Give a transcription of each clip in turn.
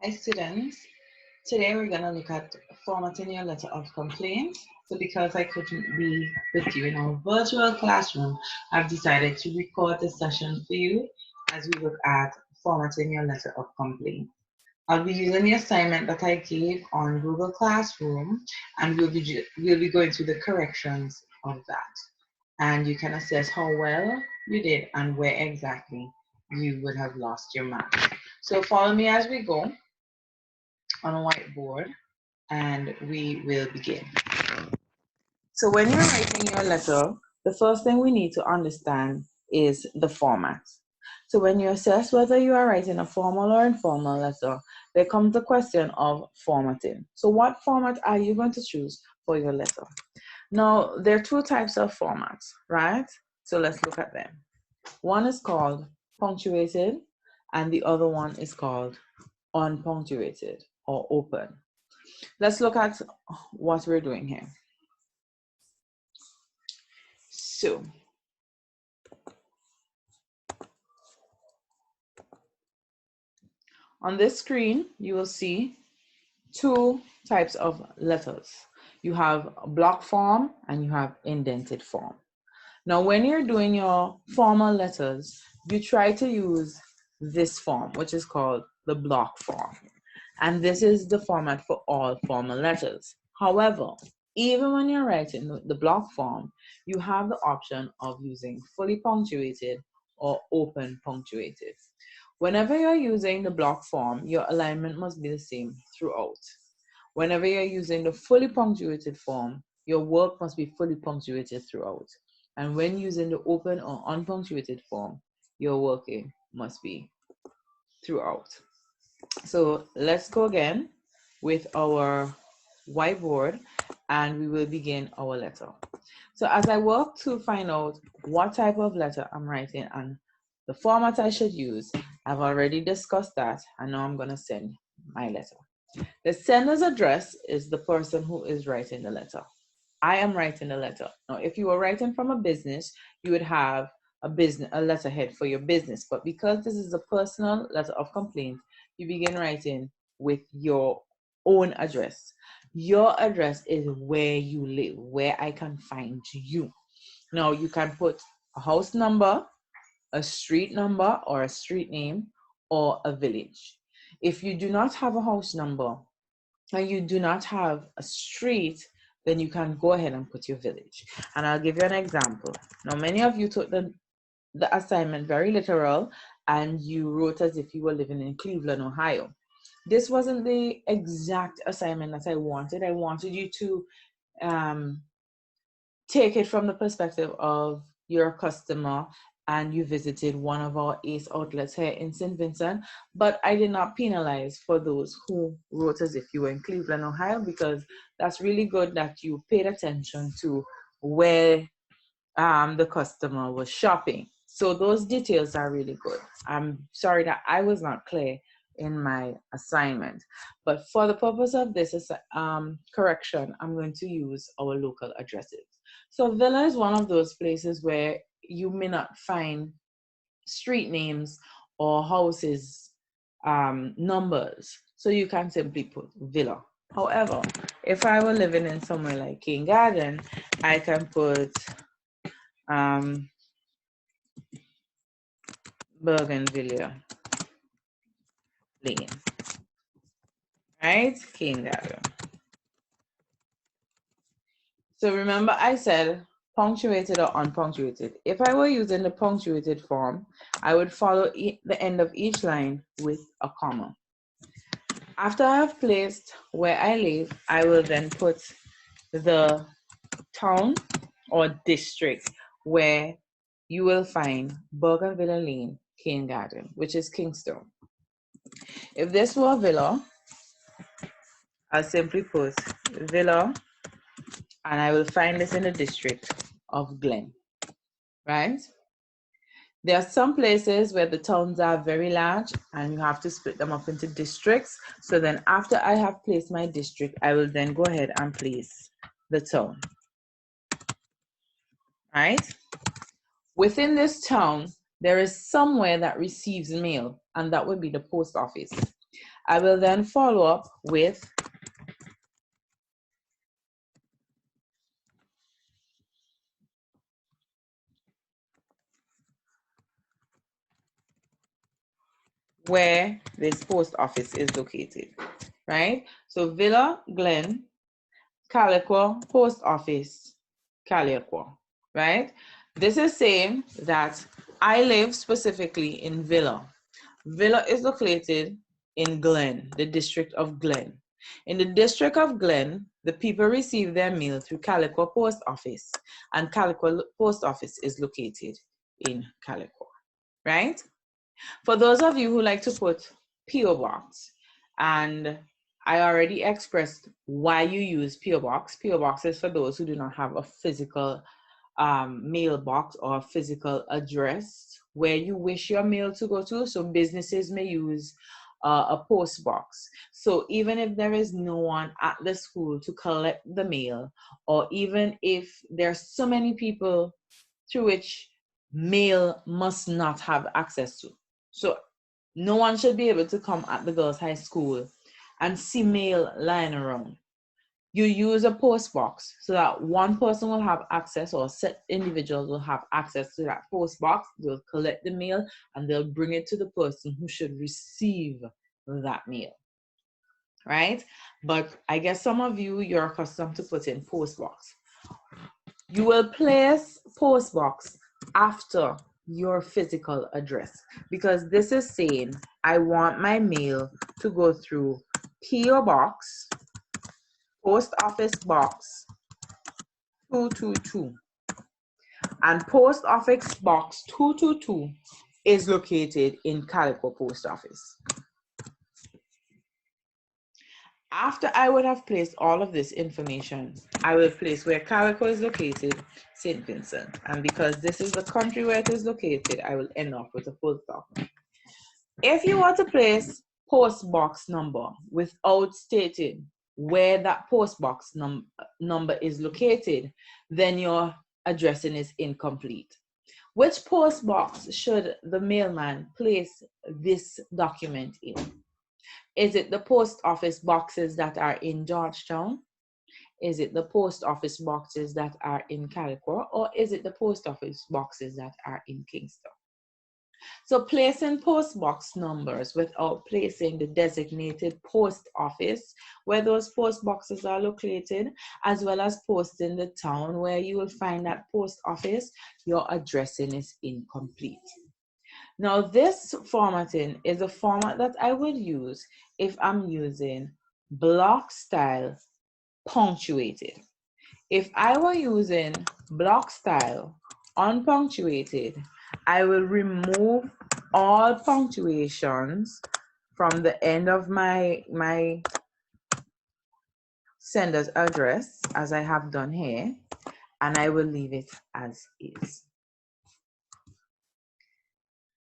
Hi students, today we're going to look at formatting your letter of complaint. So because I couldn't be with you in our virtual classroom, I've decided to record this session for you as we look at formatting your letter of complaint. I'll be using the assignment that I gave on Google Classroom, and we'll be going through the corrections of that. And you can assess how well you did and where exactly you would have lost your marks. So follow me as we go on a whiteboard and we will begin. So when you're writing your letter, the first thing we need to understand is the format. So when you assess whether you are writing a formal or informal letter, there comes the question of formatting. So what format are you going to choose for your letter? Now, there are two types of formats, right? So let's look at them. One is called punctuated and the other one is called unpunctuated or open. Let's look at what we're doing here. So, on this screen, you will see two types of letters. You have block form and you have indented form. Now, when you're doing your formal letters, you try to use this form, which is called the block form. And this is the format for all formal letters. However, even when you're writing the block form, you have the option of using fully punctuated or open punctuated. Whenever you're using the block form, your alignment must be the same throughout. Whenever you're using the fully punctuated form, your work must be fully punctuated throughout. And when using the open or unpunctuated form, your working must be throughout. So let's go again with our whiteboard and we will begin our letter. So as I work to find out what type of letter I'm writing and the format I should use, I've already discussed that and now I'm going to send my letter. The sender's address is the person who is writing the letter. I am writing the letter. Now, if you were writing from a business, you would have a letterhead for your business. But because this is a personal letter of complaint, you begin writing with your own address. Your address is where you live, where I can find you. Now, you can put a house number, a street number or a street name, or a village. If you do not have a house number and you do not have a street, then you can go ahead and put your village. And I'll give you an example. Now, many of you took the assignment very literal and you wrote as if you were living in Cleveland, Ohio. This wasn't the exact assignment that I wanted. I wanted you to take it from the perspective of your customer and you visited one of our ACE outlets here in St. Vincent, but I did not penalize for those who wrote as if you were in Cleveland, Ohio, because that's really good that you paid attention to where the customer was shopping. So those details are really good. I'm sorry that I was not clear in my assignment, but for the purpose of this correction, I'm going to use our local addresses. So Villa is one of those places where you may not find street names or houses numbers. So you can simply put Villa. However, if I were living in somewhere like King Garden, I can put Bougainvillea Lane, right? King Garden. So remember I said punctuated or unpunctuated. If I were using the punctuated form, I would follow the end of each line with a comma. After I have placed where I live, I will then put the town or district where you will find Bougainvillea Lane, King Garden, which is Kingston. If this were a villa, I'll simply put Villa and I will find this in the district of Glen, right? There are some places where the towns are very large and you have to split them up into districts. So then after I have placed my district, I will then go ahead and place the town, right? Within this town, there is somewhere that receives mail and that would be the post office. I will then follow up with where this post office is located, right? So Villa Glen, Calico Post Office, Calico, right? This is saying that I live specifically in Villa. Villa is located in Glen, the district of Glen. In the district of Glen, the people receive their mail through Calico Post Office, and Calico Post Office is located in Calico, right? For those of you who like to put P.O. Box, and I already expressed why you use P.O. Box. P.O. Box is for those who do not have a physical mailbox or a physical address where you wish your mail to go to. So businesses may use a post box. So even if there is no one at the school to collect the mail, or even if there's so many people through which mail must not have access to. So no one should be able to come at the girls' high school and see mail lying around. You use a post box so that one person will have access, or set individuals will have access to that post box. They'll collect the mail and they'll bring it to the person who should receive that mail, right? But I guess some of you, you're accustomed to put in post box. You will place post box after your physical address, because this is saying I want my mail to go through P.O. Box, Post Office Box 222, and Post Office Box 222 is located in Calico Post Office. After I would have placed all of this information, I will place where Calico is located, St. Vincent. And because this is the country where it is located, I will end off with a full stop. If you want to place post box number without stating where that post box number is located, then your addressing is incomplete. Which post box should the mailman place this document in? Is it the post office boxes that are in Georgetown? Is it the post office boxes that are in Calico? Or is it the post office boxes that are in Kingston? So placing post box numbers without placing the designated post office where those post boxes are located, as well as posting the town where you will find that post office, your addressing is incomplete. Now, this formatting is a format that I would use if I'm using block style punctuated. If I were using block style unpunctuated, I will remove all punctuations from the end of my sender's address, as I have done here, and I will leave it as is.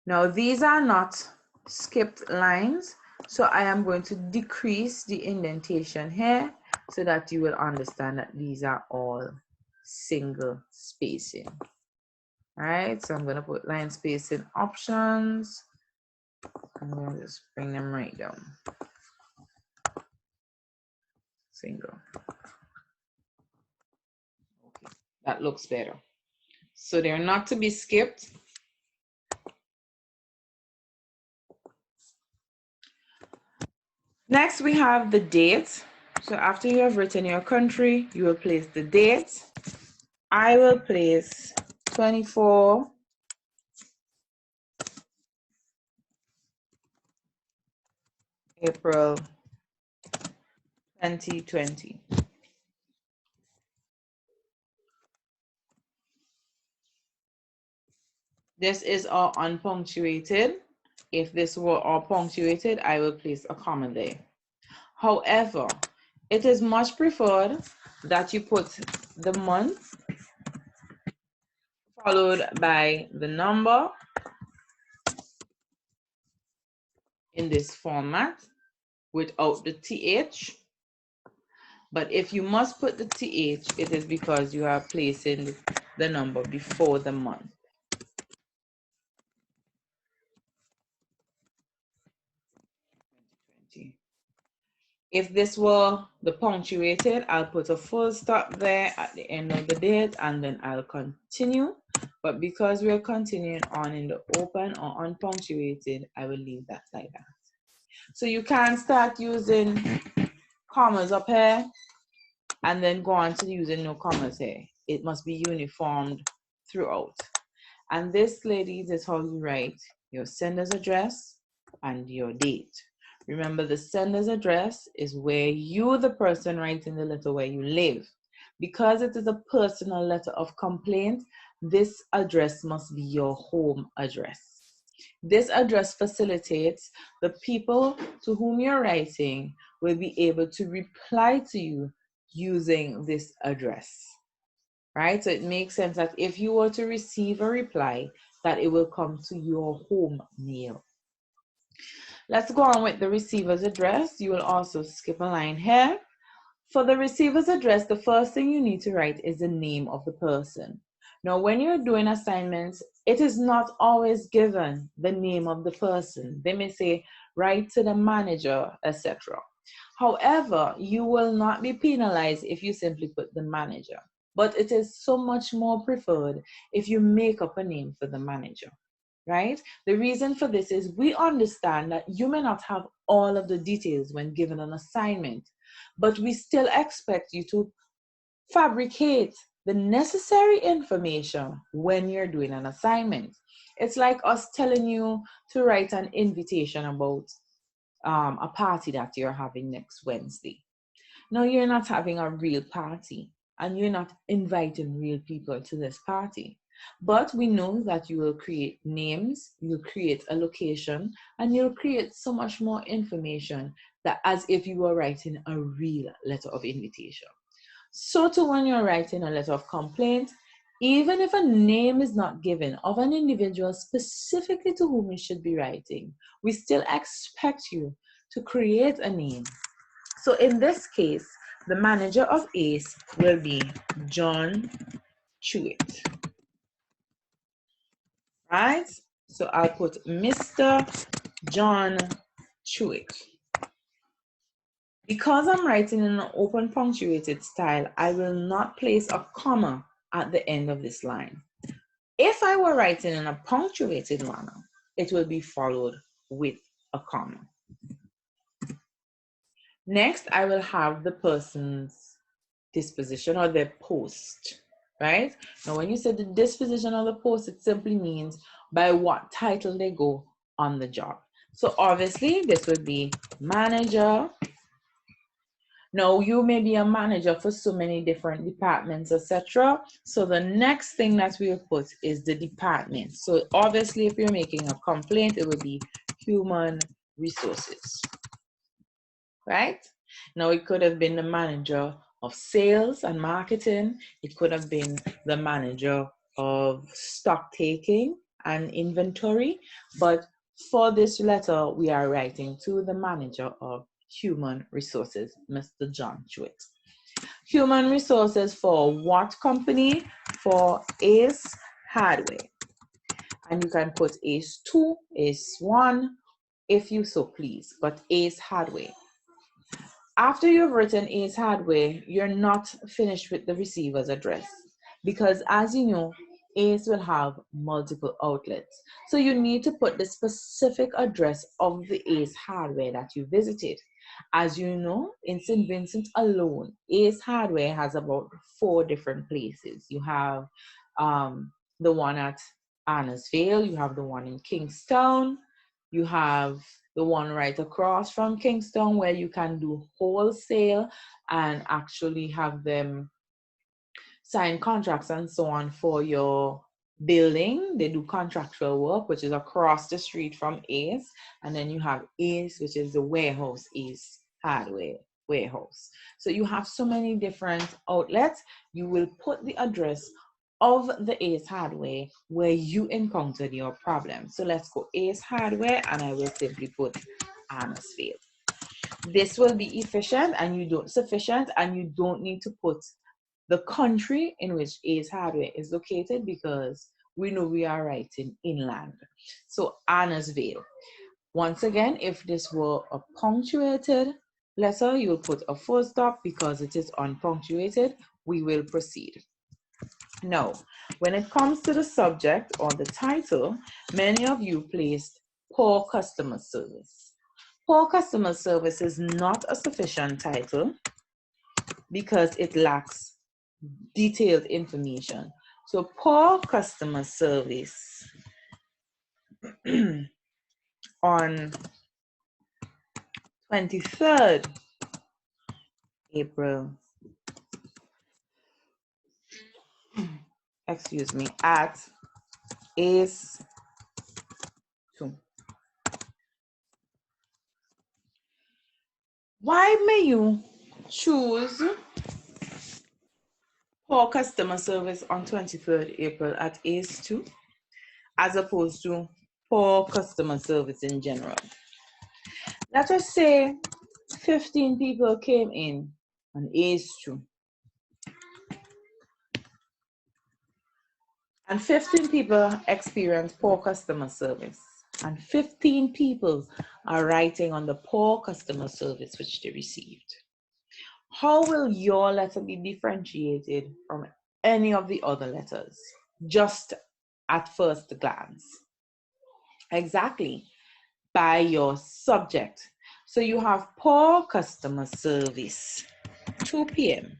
Now, these are not skipped lines, so I am going to decrease the indentation here so that you will understand that these are all single spacing. All right, so I'm going to put line spacing options. I'm going to just bring them right down. Single. Okay, that looks better. So they're not to be skipped. Next, we have the date. So after you have written your country, you will place the date. I will place 24 April 2020. This is all unpunctuated. If this were all punctuated, I will place a comma there. However, it is much preferred that you put the month followed by the number in this format without the TH. But if you must put the TH, it is because you are placing the number before the month. 20. If this were the punctuated, I'll put a full stop there at the end of the date and then I'll continue. But because we're continuing on in the open or unpunctuated, I will leave that like that. So you can start using commas up here and then go on to using no commas here. It must be uniformed throughout. And this, ladies, is how you write your sender's address and your date. Remember, the sender's address is where you, the person writing the letter, where you live. Because it is a personal letter of complaint, this address must be your home address. This address facilitates the people to whom you're writing will be able to reply to you using this address, right? So it makes sense that if you were to receive a reply, that it will come to your home mail. Let's go on with the receiver's address. You will also skip a line here. For the receiver's address, the first thing you need to write is the name of the person. Now, when you're doing assignments, it is not always given the name of the person. They may say, write to the manager, etc. However, you will not be penalized if you simply put the manager. But it is so much more preferred if you make up a name for the manager. Right? The reason for this is we understand that you may not have all of the details when given an assignment, but we still expect you to fabricate the necessary information when you're doing an assignment. It's like us telling you to write an invitation about a party that you're having next Wednesday. Now, you're not having a real party and you're not inviting real people to this party. But we know that you will create names, you'll create a location, and you'll create so much more information that as if you were writing a real letter of invitation. So too when you're writing a letter of complaint, even if a name is not given of an individual specifically to whom you should be writing, we still expect you to create a name. So in this case, the manager of ACE will be John Chewett. Right? So I'll put Mr. John Chewett. Because I'm writing in an open punctuated style, I will not place a comma at the end of this line. If I were writing in a punctuated manner, it will be followed with a comma. Next, I will have the person's disposition or their post, right? Now, when you say the disposition of the post, it simply means by what title they go on the job. So obviously, this would be manager. Now, you may be a manager for so many different departments, etc. So the next thing that we'll put is the department. So obviously, if you're making a complaint, it will be human resources, right? Now, it could have been the manager of sales and marketing. It could have been the manager of stock taking and inventory. But for this letter, we are writing to the manager of human resources, Mr. John Chewett. Human resources for what company? For ACE Hardware. And you can put ACE 2, ACE 1, if you so please, but ACE Hardware. After you've written ACE Hardware, you're not finished with the receiver's address because, as you know, ACE will have multiple outlets. So you need to put the specific address of the ACE Hardware that you visited. As you know, in St. Vincent alone, ACE Hardware has about 4 different places. You have the one at Annesville, you have the one in Kingstown, you have the one right across from Kingston where you can do wholesale and actually have them sign contracts and so on for your building. They do contractual work, which is across the street from ACE. And then you have ACE, which is the warehouse, ACE Hardware warehouse. So you have so many different outlets. You will put the address of the ACE Hardware where you encountered your problem. So let's go ACE Hardware and I will simply put Annesville. This will be efficient and you don't need to put the country in which ACE Hardware is located because we know we are writing inland. So Annesville. Once again, if this were a punctuated letter, you will put a full stop. Because it is unpunctuated, we will proceed. Now, when it comes to the subject or the title, many of you placed poor customer service. Poor customer service is not a sufficient title because it lacks detailed information. So poor customer service on 23rd April, excuse me, at ACE 2. Why may you choose poor customer service on 23rd April at ACE 2 as opposed to poor customer service in general? Let us say 15 people came in on ACE 2 and 15 people experienced poor customer service, and 15 people are writing on the poor customer service which they received. How will your letter be differentiated from any of the other letters, just at first glance? Exactly, by your subject. So you have poor customer service, 2 p.m.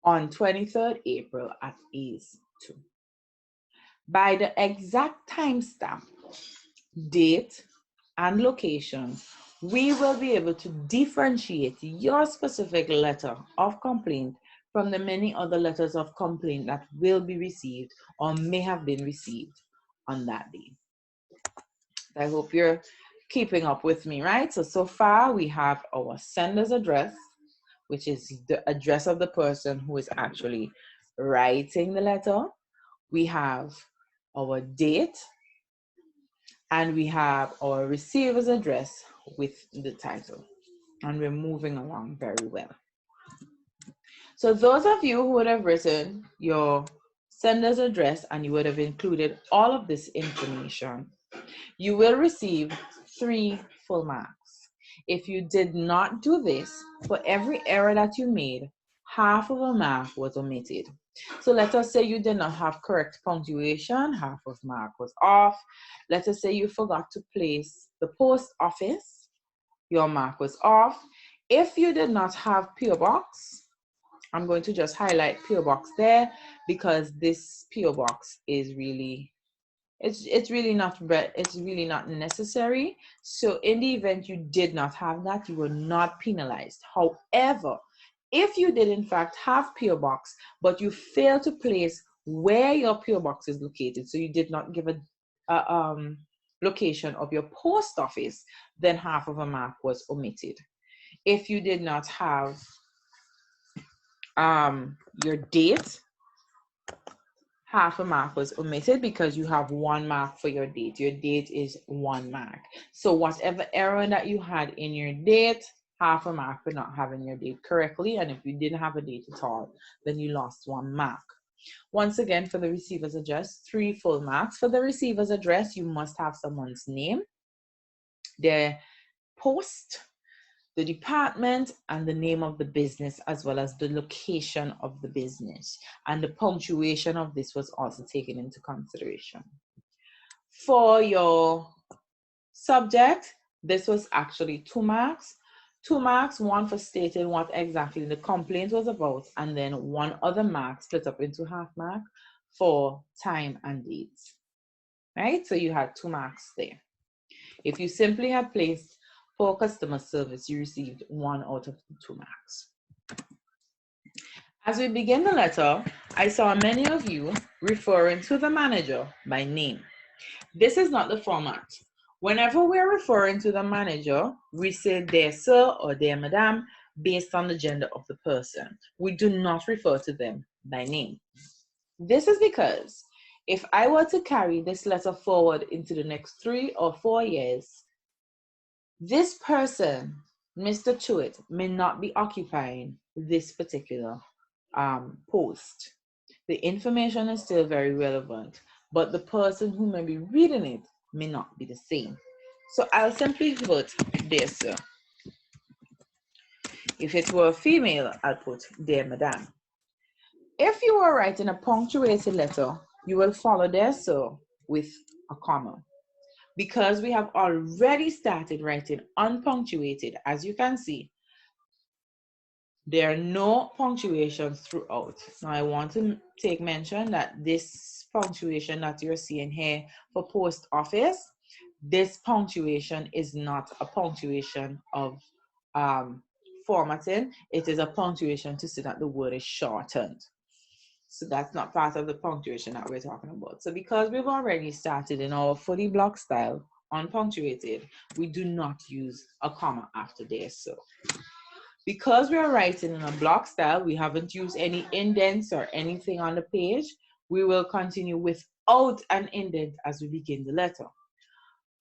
on 23rd April at ACE 2. By the exact timestamp, date, and location, we will be able to differentiate your specific letter of complaint from the many other letters of complaint that will be received or may have been received on that day. I hope you're keeping up with me, right? So far we have our sender's address, which is the address of the person who is actually writing the letter. We have our date, and we have our receiver's address with the title. And we're moving along very well. So those of you who would have written your sender's address and you would have included all of this information, you will receive 3 full marks. If you did not do this, for every error that you made, half of a mark was omitted. So let us say you did not have correct punctuation, half of mark was off. Let us say you forgot to place the post office, your mark was off. If you did not have PO Box, I'm going to just highlight PO Box there because this PO Box is really, it's really not necessary. So in the event you did not have that, you were not penalized. However, if you did in fact have PO Box, but you failed to place where your PO Box is located, so you did not give a location of your post office, then half of a mark was omitted. If you did not have your date, half a mark was omitted because you have 1 mark for your date. Your date is 1 mark. So whatever error that you had in your date, half a mark for not having your date correctly. And if you didn't have a date at all, then you lost 1 mark. Once again, for the receiver's address, 3 full marks. For the receiver's address, you must have someone's name, their post, the department, and the name of the business, as well as the location of the business. And the punctuation of this was also taken into consideration. For your subject, this was actually 2 marks. 2 marks, 1 for stating what exactly the complaint was about, and then 1 other mark split up into half mark for time and dates. Right? So you had 2 marks there. If you simply had placed for customer service, you received 1 out of the 2 marks. As we begin the letter, I saw many of you referring to the manager by name. This is not the format. Whenever we're referring to the manager, we say dear sir or dear madam based on the gender of the person. We do not refer to them by name. This is because if I were to carry this letter forward into the next 3 or 4 years, this person, Mr. Chewett, may not be occupying this particular post. The information is still very relevant, but the person who may be reading it may not be the same. So I'll simply put dear sir. If it were a female, I'll put dear madam. If you are writing a punctuated letter, you will follow dear sir with a comma. Because we have already started writing unpunctuated, as you can see, there are no punctuations throughout. Now I want to take mention that this punctuation that you're seeing here for post office, this punctuation is not a punctuation of formatting. It is a punctuation to say that the word is shortened. So that's not part of the punctuation that we're talking about. So because we've already started in our fully block style, unpunctuated, we do not use a comma after this. So because we are writing in a block style, we haven't used any indents or anything on the page. We will continue without an indent as we begin the letter.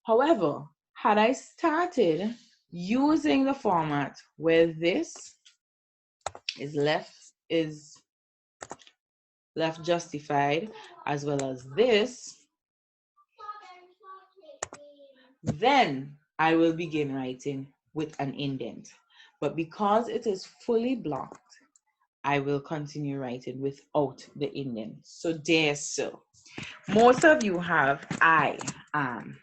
However, had I started using the format where this is left justified as well as this, then I will begin writing with an indent. But because it is fully blocked, I will continue writing without the indent. So dear so. Most of you have I am.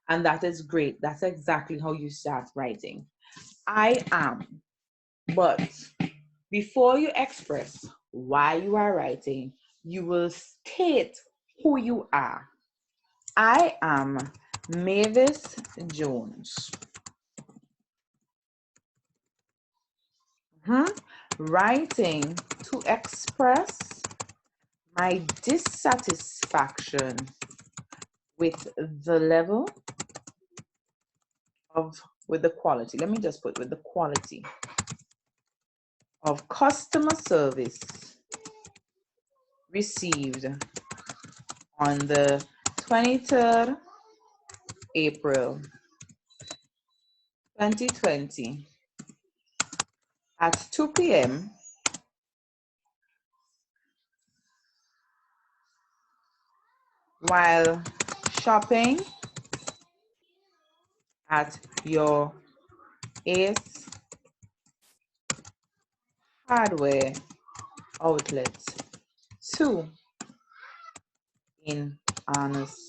And that is great. That's exactly how you start writing. I am. But before you express why you are writing, you will state who you are. I am Mavis Jones. Writing to express my dissatisfaction with the level of, with the quality. Let me just put with the quality of customer service received on the 23rd April 2020 at 2 p.m. while shopping at your Ace Hardware outlet 2 in Annis.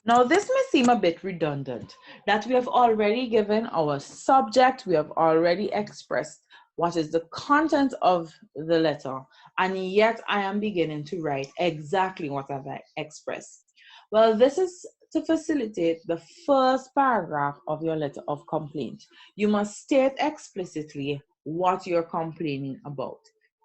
Now, this may seem a bit redundant, that we have already given our subject, we have already expressed what is the content of the letter, and yet I am beginning to write exactly what I've expressed. Well, this is to facilitate the first paragraph of your letter of complaint. You must state explicitly what you're complaining about.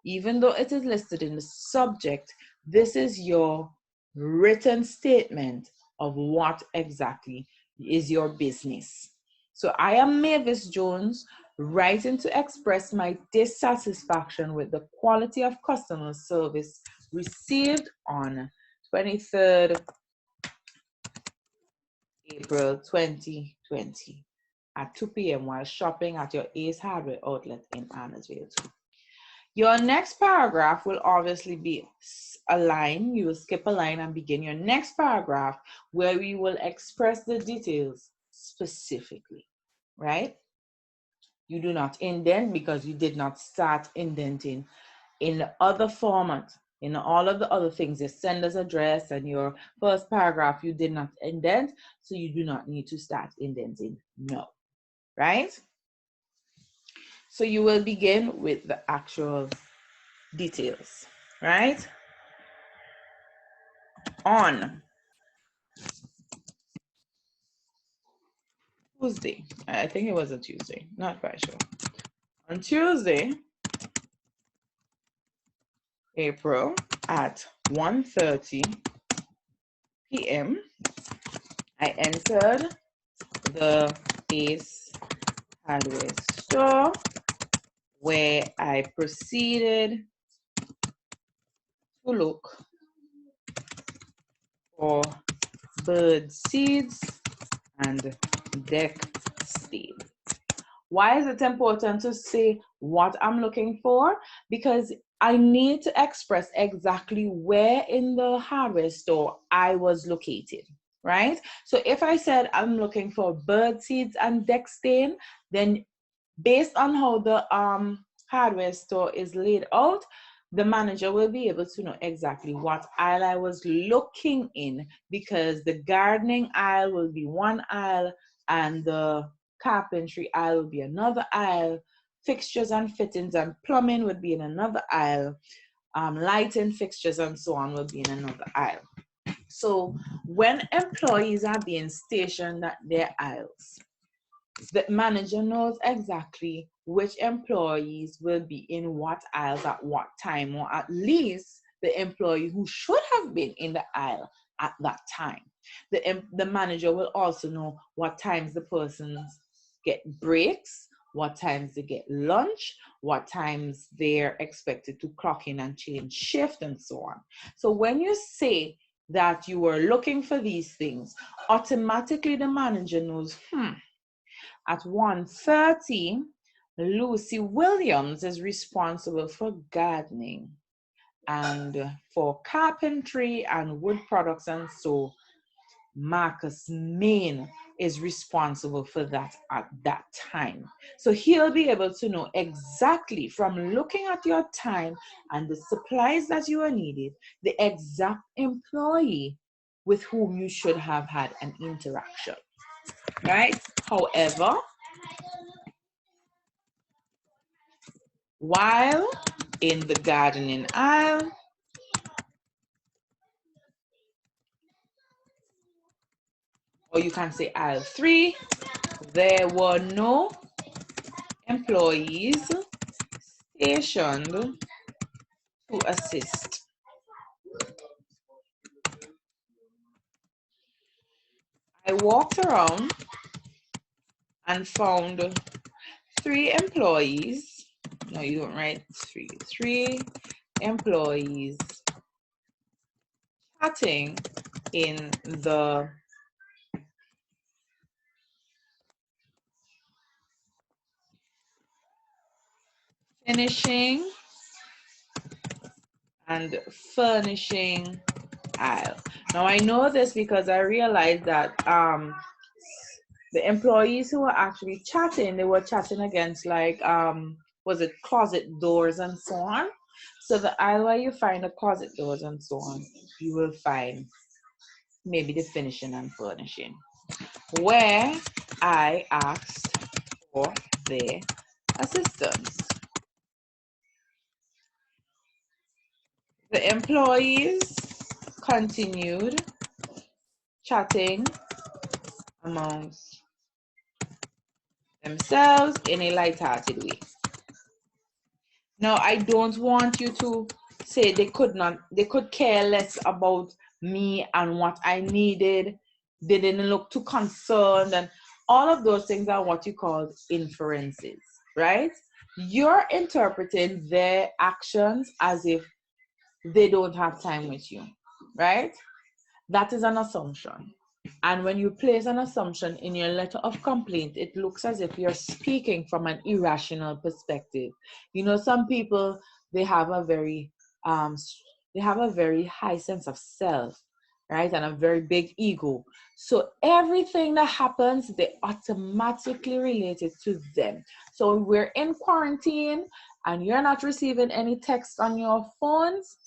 Even though it is listed in the subject, this is your written statement of what exactly is your business. So I am Mavis Jones, writing to express my dissatisfaction with the quality of customer service received on 23rd April 2020 at 2 p.m. while shopping at your Ace Hardware outlet in Annisville 2. Your next paragraph will obviously be a line. You will skip a line and begin your next paragraph where we will express the details specifically, right? You do not indent because you did not start indenting in the other format. In all of the other things, your sender's address and your first paragraph, you did not indent, so you do not need to start indenting now, right? So you will begin with the actual details, right? On Tuesday, I think it was a Tuesday, not quite sure. On Tuesday, April at 1:30 p.m., I entered the Ace Hardware store where I proceeded to look for bird seeds and deck seed. Why is it important to say what I'm looking for? Because I need to express exactly where in the hardware store I was located, right? So if I said I'm looking for bird seeds and Dextane, then based on how the hardware store is laid out, the manager will be able to know exactly what aisle I was looking in, because the gardening aisle will be one aisle and the carpentry aisle will be another aisle. Fixtures and fittings and plumbing would be in another aisle. Lighting fixtures and so on will be in another aisle. So when employees are being stationed at their aisles, the manager knows exactly which employees will be in what aisles at what time, or at least the employee who should have been in the aisle at that time. The manager will also know what times the persons get breaks, what times they get lunch, what times they're expected to clock in and change shift, and so on. So when you say that you were looking for these things, automatically the manager knows, at 1:30, Lucy Williams is responsible for gardening and for carpentry and wood products, and so Marcus Main is responsible for that at that time. So he'll be able to know exactly, from looking at your time and the supplies that you are needed, the exact employee with whom you should have had an interaction, right? However, while in the gardening aisle, or you can say aisle 3, there were no employees stationed to assist. I walked around and found 3 employees. No, you don't write 3. 3 employees chatting in the finishing and furnishing aisle. Now I know this because I realized that the employees who were actually chatting, they were chatting against like was it closet doors and so on. So the aisle where you find the closet doors and so on, you will find maybe the finishing and furnishing, where I asked for their assistance. The employees continued chatting amongst themselves in a light-hearted way. Now, I don't want you to say they could care less about me and what I needed. They didn't look too concerned, and all of those things are what you call inferences, right? You're interpreting their actions as if they don't have time with you, right? That is an assumption. And when you place an assumption in your letter of complaint, it looks as if you're speaking from an irrational perspective. You know, some people, they have a very high sense of self, right? And a very big ego. So everything that happens, they automatically relate it to them. So we're in quarantine and you're not receiving any text on your phones.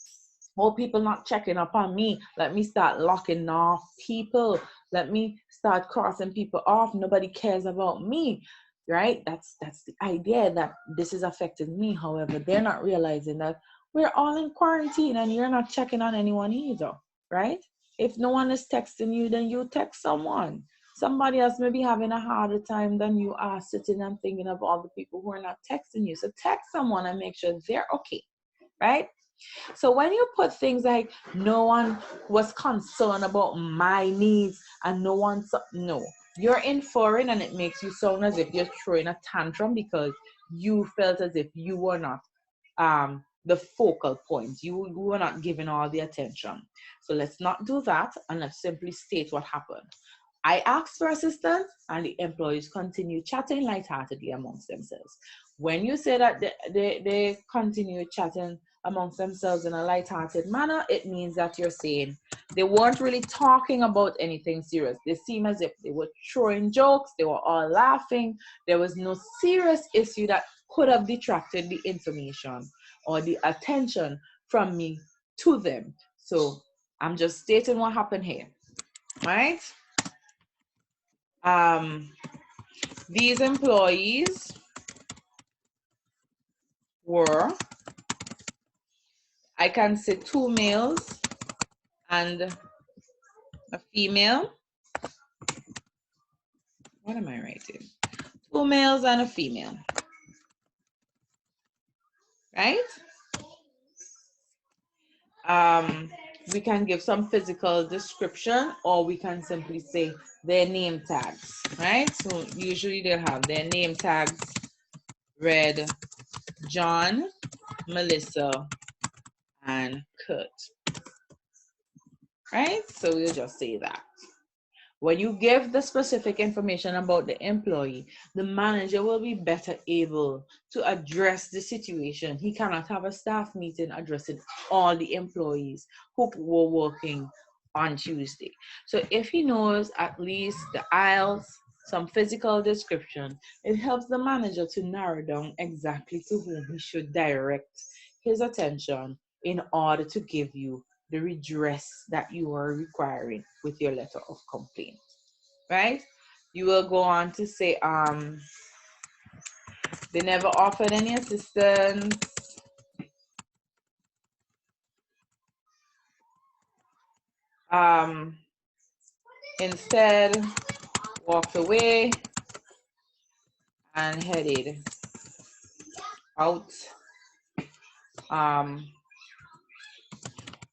Oh, people not checking up on me. Let me start locking off people. Let me start crossing people off. Nobody cares about me, right? That's the idea, that this is affecting me. However, they're not realizing that we're all in quarantine and you're not checking on anyone either, right? If no one is texting you, then you text someone. Somebody else may be having a harder time than you are, sitting and thinking of all the people who are not texting you. So text someone and make sure they're okay, right? So when you put things like no one was concerned about my needs and no, you're inferring, and it makes you sound as if you're throwing a tantrum because you felt as if you were not the focal point. You were not given all the attention. So let's not do that, and let's simply state what happened. I asked for assistance, and the employees continue chatting lightheartedly amongst themselves. When you say that they continue chatting amongst themselves in a light-hearted manner, it means that you're saying they weren't really talking about anything serious. They seem as if they were throwing jokes, they were all laughing. There was no serious issue that could have detracted the information or the attention from me to them. So I'm just stating what happened here, right? These employees were, I can say, 2 males and a female. What am I writing? 2 males and a female, right? We can give some physical description, or we can simply say their name tags, right? So usually they'll have their name tags read John, Melissa, and Kurt, right? So we'll just say that. When you give the specific information about the employee, the manager will be better able to address the situation. He cannot have a staff meeting addressing all the employees who were working on Tuesday. So if he knows at least the aisles, some physical description, it helps the manager to narrow down exactly to whom he should direct his attention in order to give you the redress that you are requiring with your letter of complaint, right? You will go on to say, they never offered any assistance. Instead, walked away and headed out.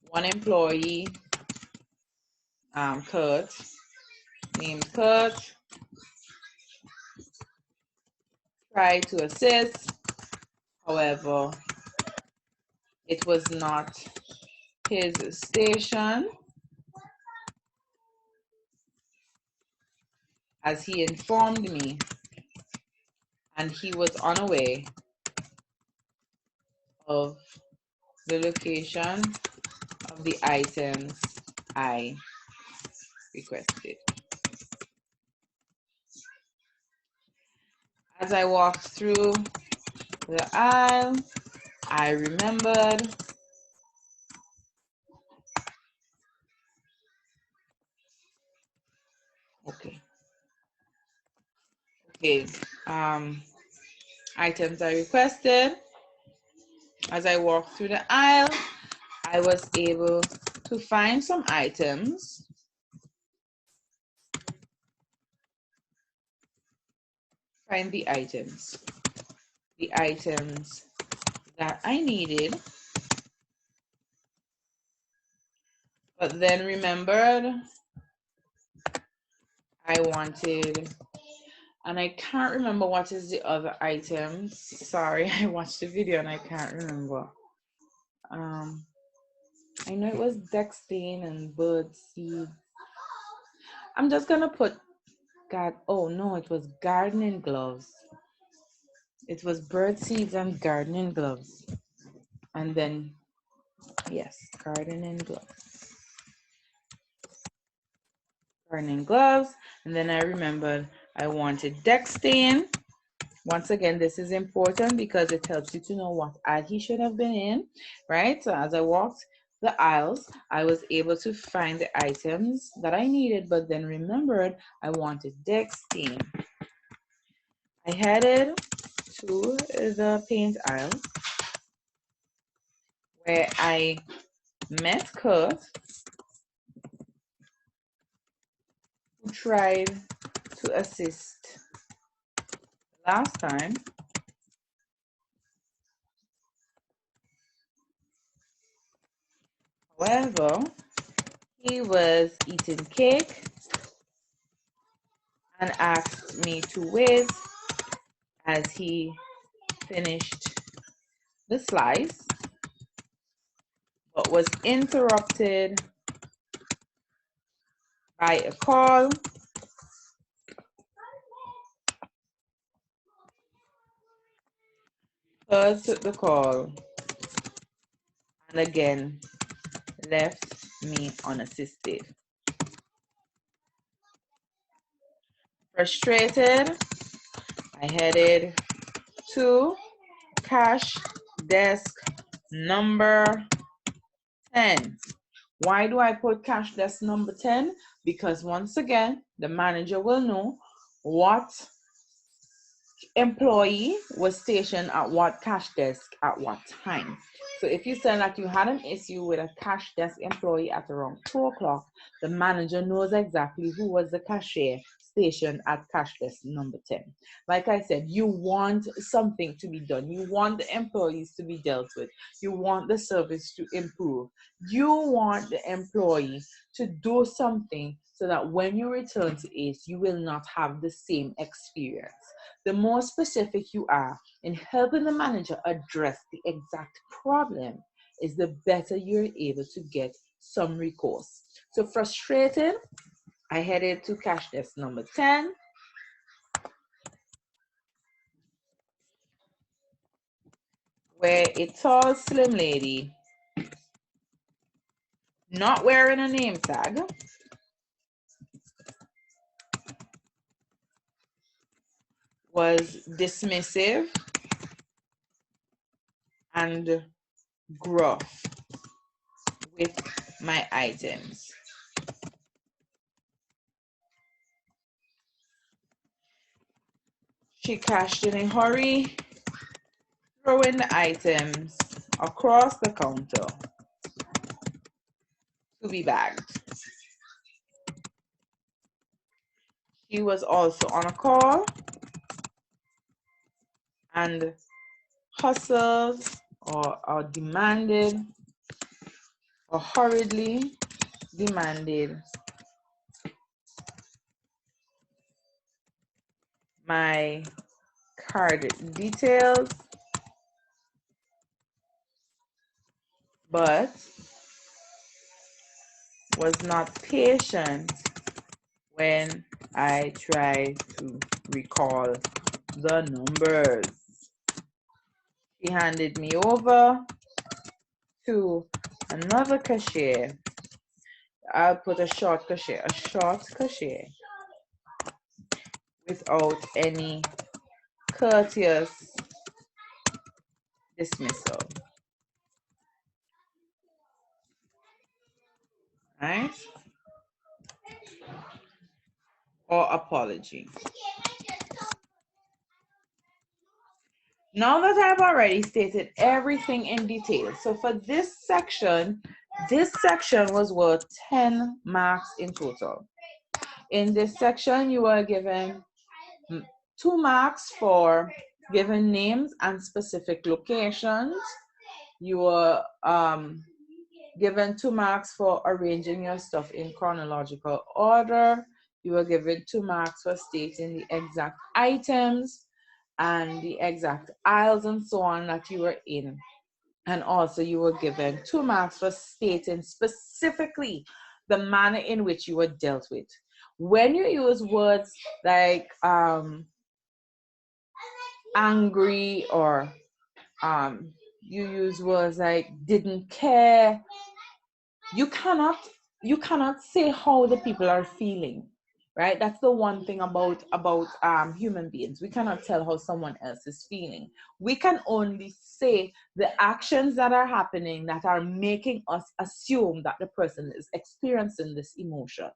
One employee, Kurt, named Kurt, tried to assist. However, it was not his station, as he informed me, and he was unaware of the location of the items I requested. As I walked through the aisle, I remembered items I requested. As I walked through the aisle, I was able to find some items the items that I needed, but then remembered I wanted, and I can't remember what is the other items. Sorry, I watched the video and I can't remember. I know it was Dextane and bird seed. I'm just gonna put oh no, it was gardening gloves. It was bird seeds and gardening gloves. And then, yes, gardening gloves. Gardening gloves. And then I remembered I wanted Dextane. Once again, this is important because it helps you to know what aisle he should have been in, right? So as I walked the aisles, I was able to find the items that I needed, but then remembered I wanted Dextane. I headed to the paint aisle where I met Kurt, who tried to assist last time. However, he was eating cake and asked me to wait as he finished the slice, but was interrupted by a call. Kurt took the call again left me unassisted. Frustrated, I headed to cash desk number 10. Why do I put cash desk number 10? Because once again, the manager will know what employee was stationed at what cash desk at what time. So if you said that you had an issue with a cash desk employee at around 2 o'clock, the manager knows exactly who was the cashier stationed at cash desk number 10. Like I said, you want something to be done. You want the employees to be dealt with. You want the service to improve. You want the employee to do something so that when you return to ACE, you will not have the same experience. The more specific you are in helping the manager address the exact problem, is the better you're able to get some recourse. So frustrated, I headed to cash desk number 10. Where a tall, slim lady, not wearing a name tag, was dismissive and gruff with my items. She cashed in a hurry, throwing the items across the counter to be bagged. She was also on a call and hustled or demanded or hurriedly demanded my card details, but was not patient when I tried to recall the numbers. She handed me over to another cashier. I'll put a short cashier without any courteous dismissal. Right? Or apology. Now that I've already stated everything in detail, so for this section was worth 10 marks in total. In this section, you are given 2 marks for giving names and specific locations. You were given 2 marks for arranging your stuff in chronological order. You were given 2 marks for stating the exact items and the exact aisles and so on that you were in. And also you were given 2 marks for stating specifically the manner in which you were dealt with. When you use words like angry or you use words like didn't care, you cannot say how the people are feeling, right? That's the one thing about human beings. We cannot tell how someone else is feeling. We can only say the actions that are happening that are making us assume that the person is experiencing this emotion.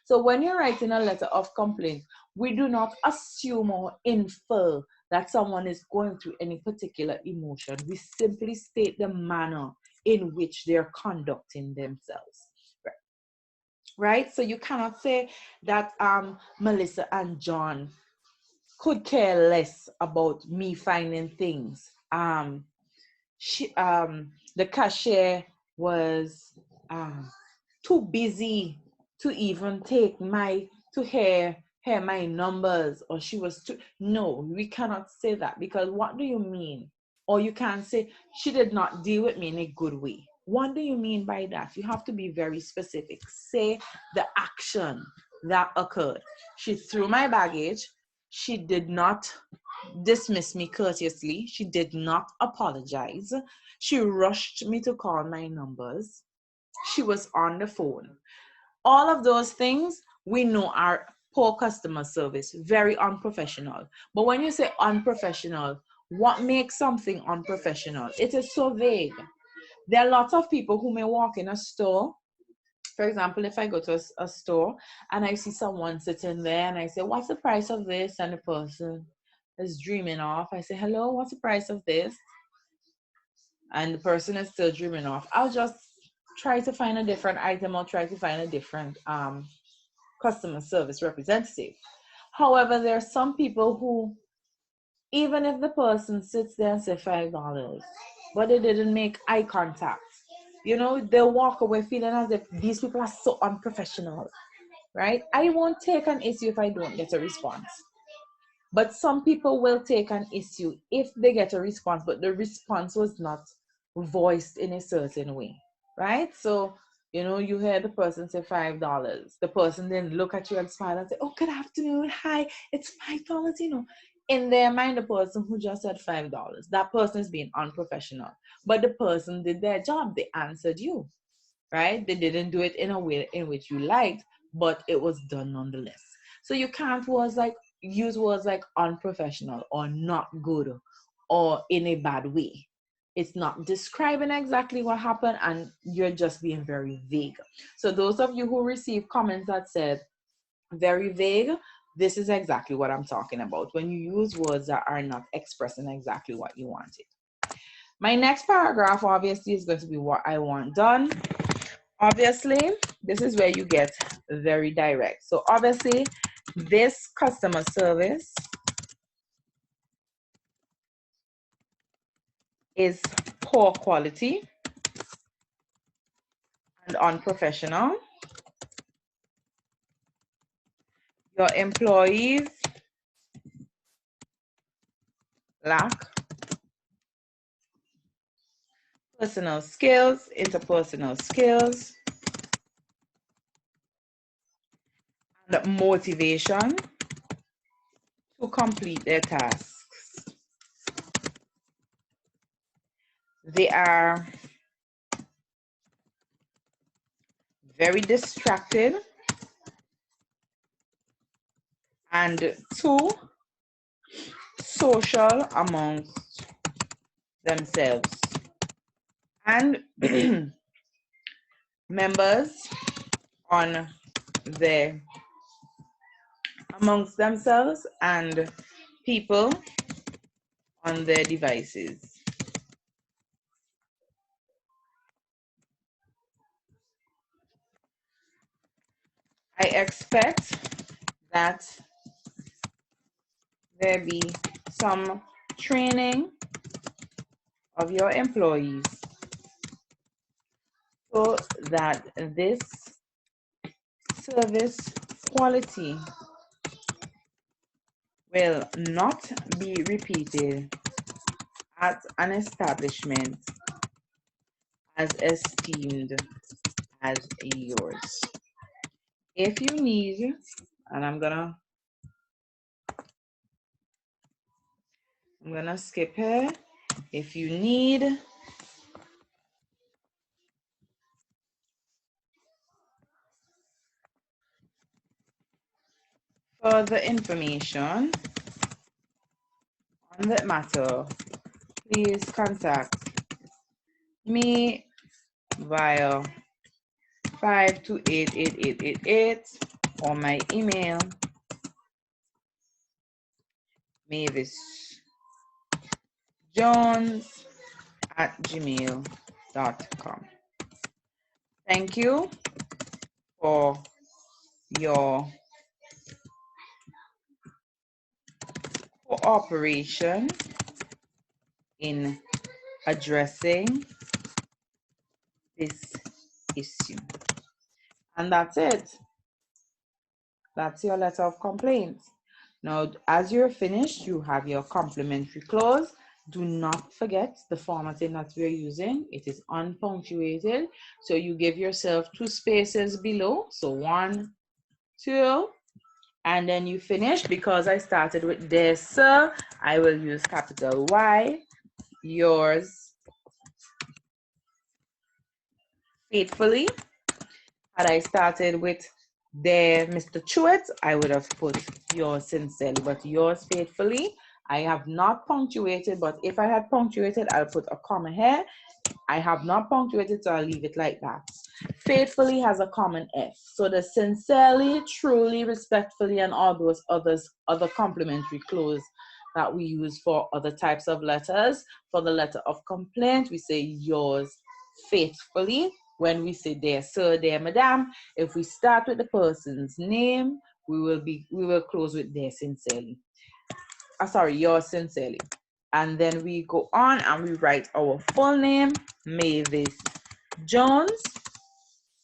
So when you're writing a letter of complaint, we do not assume or infer that someone is going through any particular emotion. We simply state the manner in which they're conducting themselves. Right? So you cannot say that Melissa and John could care less about me finding things. The cashier was too busy to even hear my numbers, or she was too. No, we cannot say that, because what do you mean? Or you can't say she did not deal with me in a good way. What do you mean by that? You have to be very specific. Say the action that occurred. She threw my baggage. She did not dismiss me courteously. She did not apologize. She rushed me to call my numbers. She was on the phone. All of those things we know are poor customer service, very unprofessional. But when you say unprofessional, what makes something unprofessional? It is so vague. There are lots of people who may walk in a store. For example, if I go to a store and I see someone sitting there and I say, "What's the price of this?" And the person is dreaming off. I say, "Hello, what's the price of this?" And the person is still dreaming off. I'll just try to find a different item or try to find a different customer service representative. However, there are some people who, even if the person sits there and say $5, but they didn't make eye contact, they'll walk away feeling as if these people are so unprofessional, right? I won't take an issue if I don't get a response. But some people will take an issue if they get a response, but the response was not voiced in a certain way, right? So, you hear the person say $5. The person then look at you and smile and say, "Oh, good afternoon. Hi, it's $5. In their mind, the person who just said $5, that person is being unprofessional. But the person did their job. They answered you, right? They didn't do it in a way in which you liked, but it was done nonetheless. So you can't use words like unprofessional or not good or in a bad way. It's not describing exactly what happened, and you're just being very vague. So those of you who receive comments that said very vague, this is exactly what I'm talking about when you use words that are not expressing exactly what you wanted. My next paragraph obviously is going to be what I want done. Obviously, this is where you get very direct. So obviously, this customer service is poor quality and unprofessional. Your employees lack personal skills, interpersonal skills, and motivation to complete their tasks. They are very distracted and too social amongst themselves. And members on their amongst themselves and people on their devices. I expect that there be some training of your employees so that this service quality will not be repeated at an establishment as esteemed as yours. If you need, and I'm gonna skip here. If you need further information on that matter, please contact me via 5288888 or my email mavisjones@gmail.com. Thank you for your cooperation in addressing this issue. And that's it. That's your letter of complaint. Now, as you're finished, you have your complimentary clause. Do not forget the formatting that we're using. It is unpunctuated. So you give yourself 2 spaces below. So 1, 2, And then you finish. Because I started with dear sir, I will use capital Y. Yours faithfully. Had I started with dear Mr. Chewett, I would have put yours sincerely, but yours faithfully. I have not punctuated, but if I had punctuated, I'll put a comma here. I have not punctuated, so I'll leave it like that. Faithfully has a common F. So the sincerely, truly, respectfully, and all those other complementary clause that we use for other types of letters. For the letter of complaint, we say yours faithfully. When we say dear sir, dear madam, if we start with the person's name, we will close with dear sincerely. Sorry, yours sincerely. And then we go on and we write our full name, Mavis Jones.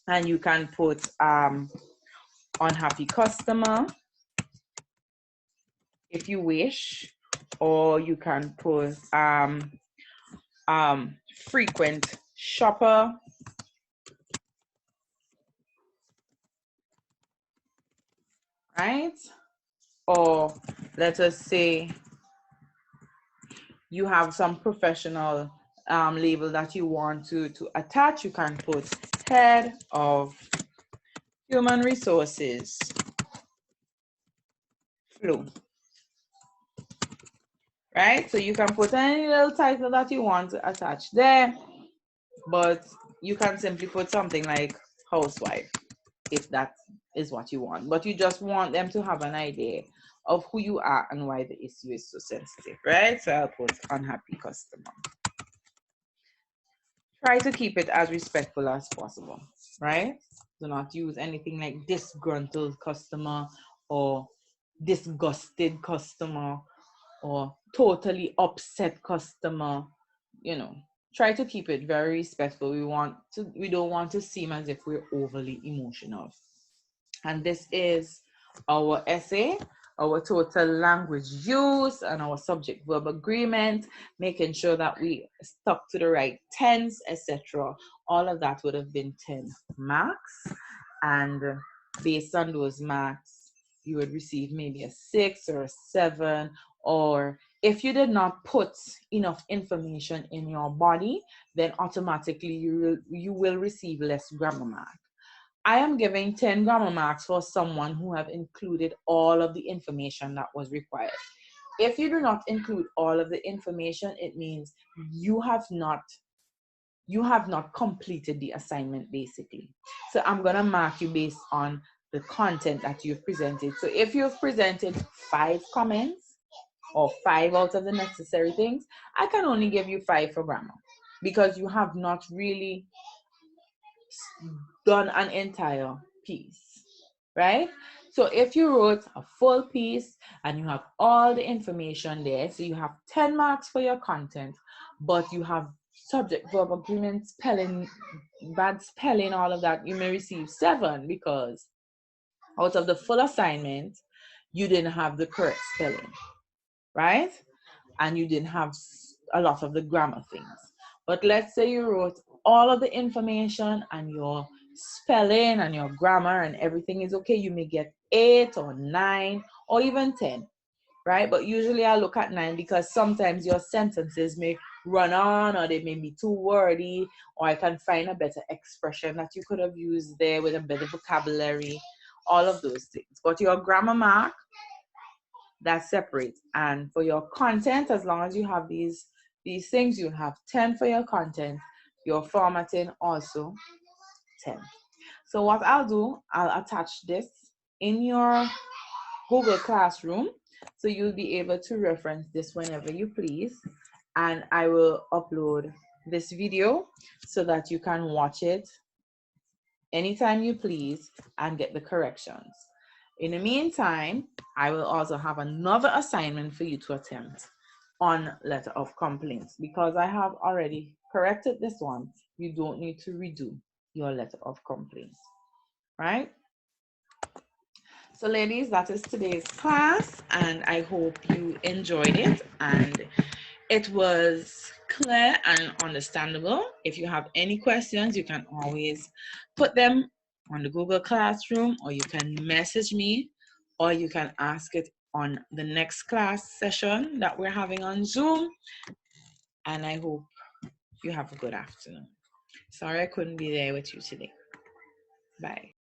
And you can put unhappy customer if you wish, or you can put frequent shopper, right? Or let us say you have some professional label that you want to attach. You can put head of human resources flow, right? So you can put any little title that you want to attach there, but you can simply put something like housewife if that is what you want, but you just want them to have an idea of who you are and why the issue is so sensitive, right? So I'll put unhappy customer. Try to keep it as respectful as possible, right? Do not use anything like disgruntled customer or disgusted customer or totally upset customer. You know, try to keep it very respectful. We don't want to seem as if we're overly emotional. And this is our essay, our total language use, and our subject verb agreement, making sure that we stuck to the right tense, etc. All of that would have been 10 marks. And based on those marks, you would receive maybe a 6 or a 7. Or if you did not put enough information in your body, then automatically you will receive less grammar marks. I am giving 10 grammar marks for someone who have included all of the information that was required. If you do not include all of the information, it means you have not completed the assignment, basically. So I'm going to mark you based on the content that you've presented. So if you've presented 5 comments or 5 out of the necessary things, I can only give you 5 for grammar because you have not really done an entire piece, right? So if you wrote a full piece and you have all the information there, so you have 10 marks for your content, but you have subject verb agreement, spelling, bad spelling, all of that, you may receive 7 because out of the full assignment, you didn't have the correct spelling, right? And you didn't have a lot of the grammar things. But let's say you wrote all of the information and your spelling and your grammar and everything is okay, you may get 8 or 9 or even 10, right? But usually I look at 9 because sometimes your sentences may run on or they may be too wordy, or I can find a better expression that you could have used there with a better vocabulary, all of those things. But your grammar mark, that's separate. And for your content, as long as you have these things, you have 10 for your content. Your formatting also 10. So what I'll do, I'll attach this in your Google Classroom, so you'll be able to reference this whenever you please. And I will upload this video so that you can watch it anytime you please and get the corrections. In the meantime, I will also have another assignment for you to attempt on letter of complaints. Because I have already corrected this one, you don't need to redo your letter of complaints, right? So ladies, that is today's class, and I hope you enjoyed it and it was clear and understandable. If you have any questions, you can always put them on the Google Classroom, or you can message me or you can ask it on the next class session that we're having on Zoom. And I hope you have a good afternoon. Sorry I couldn't be there with you today. Bye.